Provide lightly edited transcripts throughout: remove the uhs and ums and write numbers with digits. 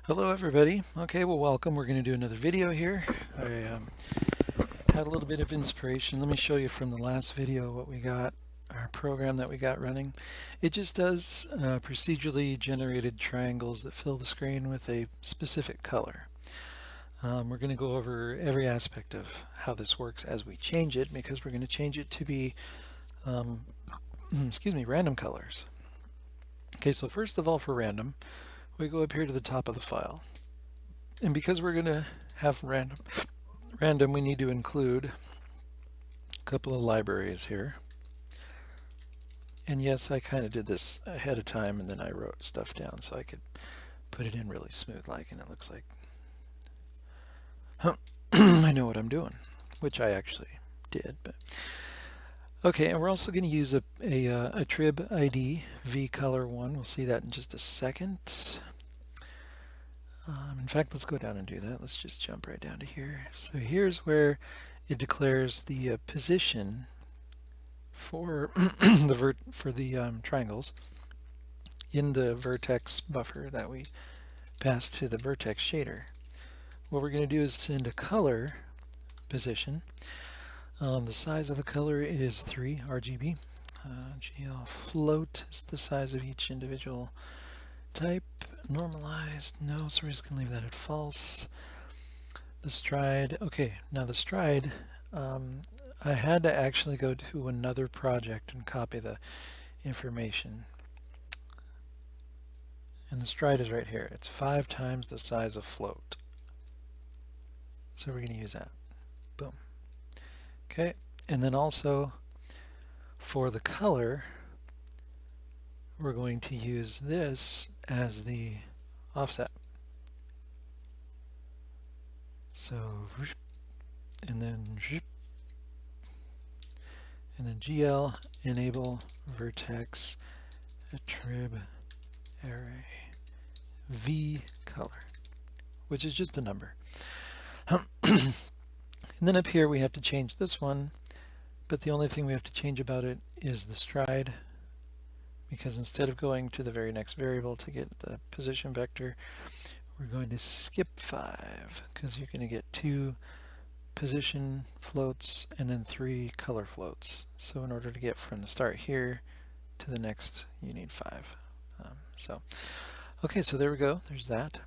Hello everybody. Okay, well welcome. We're going to do another video here. I had a little bit of inspiration. Let me show you from the last video what we got, our program that we got running. It just does procedurally generated triangles that fill the screen with a specific color. We're going to go over every aspect of how this works as we change it, because we're going to change it to be random colors. Okay, so first of all, for random, we go up here to the top of the file. And because we're going to have random, we need to include a couple of libraries here. And yes, I kind of did this ahead of time, and then I wrote stuff down so I could put it in really smooth like, and it looks like I know what I'm doing, which I actually did. But okay, and we're also going to use a trib ID vColor1. We'll see that in just a second. In fact, let's go down and do that. Let's just jump right down to here. So here's where it declares the position for the triangles in the vertex buffer that we pass to the vertex shader. What we're going to do is send a color position. The size of the color is 3 RGB. GL float is the size of each individual type. Normalized, no, so we're just going to leave that at false. The stride, okay, now the stride, I had to actually go to another project and copy the information. And the stride is right here. It's 5 times the size of float. So we're going to use that. Boom. Okay, and then also for the color, we're going to use this as the offset. So, and then GL enable vertex trib array v color, which is just a number. And then up here we have to change this one, but the only thing we have to change about it is the stride, because instead of going to the very next variable to get the position vector, we're going to skip 5, because you're going to get 2 position floats and then 3 color floats. So in order to get from the start here to the next, you need 5. Okay, so there we go. There's that.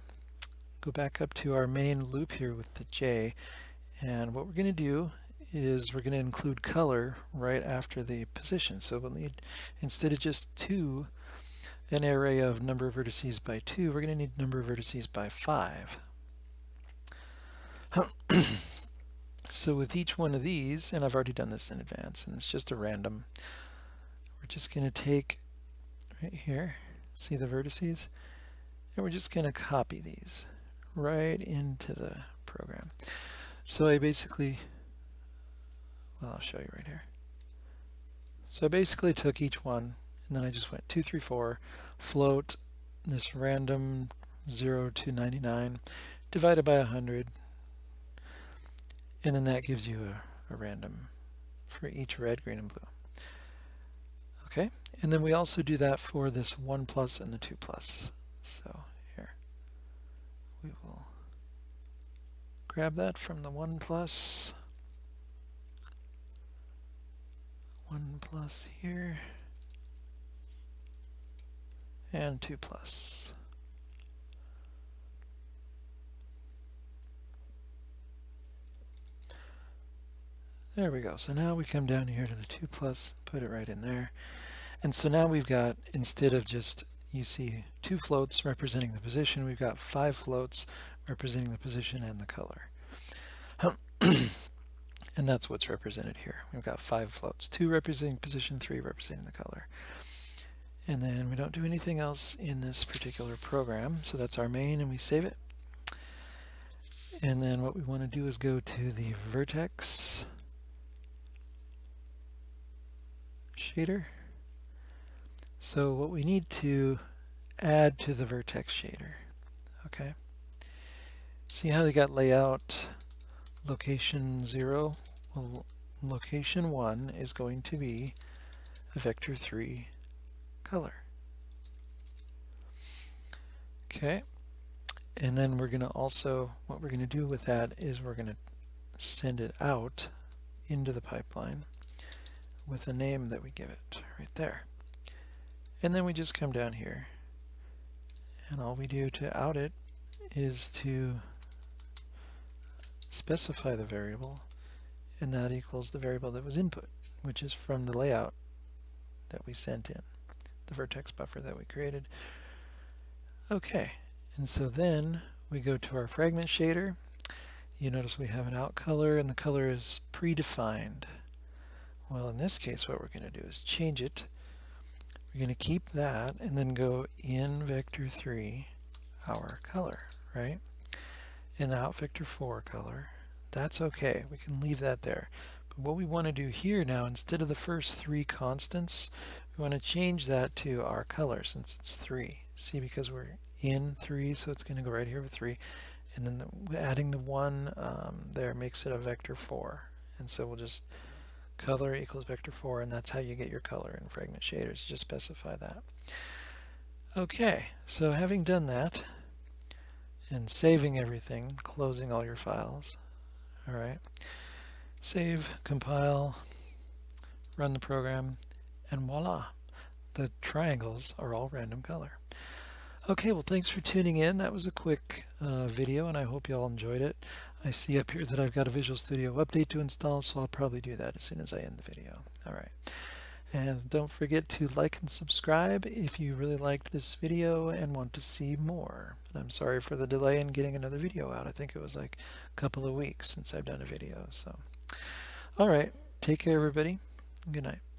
Go back up to our main loop here with the J, and what we're going to do is we're going to include color right after the position. So we'll need, instead of just 2, an array of number of vertices by 2, we're going to need number of vertices by 5. So with each one of these, and I've already done this in advance, and it's just a random, we're just going to take right here, see the vertices, and we're just going to copy these right into the program. So I basically, well, I'll show you right here. So I basically took each one, and then I just went 2, 3, 4, float this random 0 to 99, divided by 100, and then that gives you a random for each red, green, and blue. Okay, and then we also do that for this 1 plus and the 2 plus. So here, we will grab that from the 1 plus, 1 plus here, and 2 plus. There we go. So now we come down here to the 2 plus, put it right in there. And so now we've got, instead of just, you see 2 floats representing the position, we've got 5 floats representing the position and the color. And that's what's represented here. We've got 5 floats, 2 representing position, 3 representing the color. And then we don't do anything else in this particular program. So that's our main, and we save it. And then what we want to do is go to the vertex shader. So what we need to add to the vertex shader, okay? See how they got layout location 0? Well, location 1 is going to be a vector 3 color. Okay, And then we're going to also, what we're going to do with that is we're going to send it out into the pipeline with a name that we give it right there. And then we just come down here, and all we do to out it is to specify the variable, and that equals the variable that was input, which is from the layout that we sent in, the vertex buffer that we created. Okay, and so then we go to our fragment shader. You notice we have an out color, and the color is predefined. Well, in this case, what we're going to do is change it. We're going to keep that and then go in vector 3, our color, right? In the out vector 4 color. That's okay. We can leave that there. But what we want to do here now, instead of the first 3 constants, we want to change that to our color since it's 3. See, because we're in 3, so it's going to go right here with 3. And then adding the 1 there makes it a vector 4. And so we'll just color equals vector 4, and that's how you get your color in Fragment shaders. Just specify that. Okay, so having done that, and saving everything, closing all your files, all right, save, compile, run the program, and voila, the triangles are all random color. Okay, well, thanks for tuning in. That was a quick video, and I hope you all enjoyed it. I see up here that I've got a Visual Studio update to install, so I'll probably do that as soon as I end the video. All right. And don't forget to like and subscribe if you really liked this video and want to see more. And I'm sorry for the delay in getting another video out. I think it was like a couple of weeks since I've done a video. So, all right. Take care, everybody. Good night.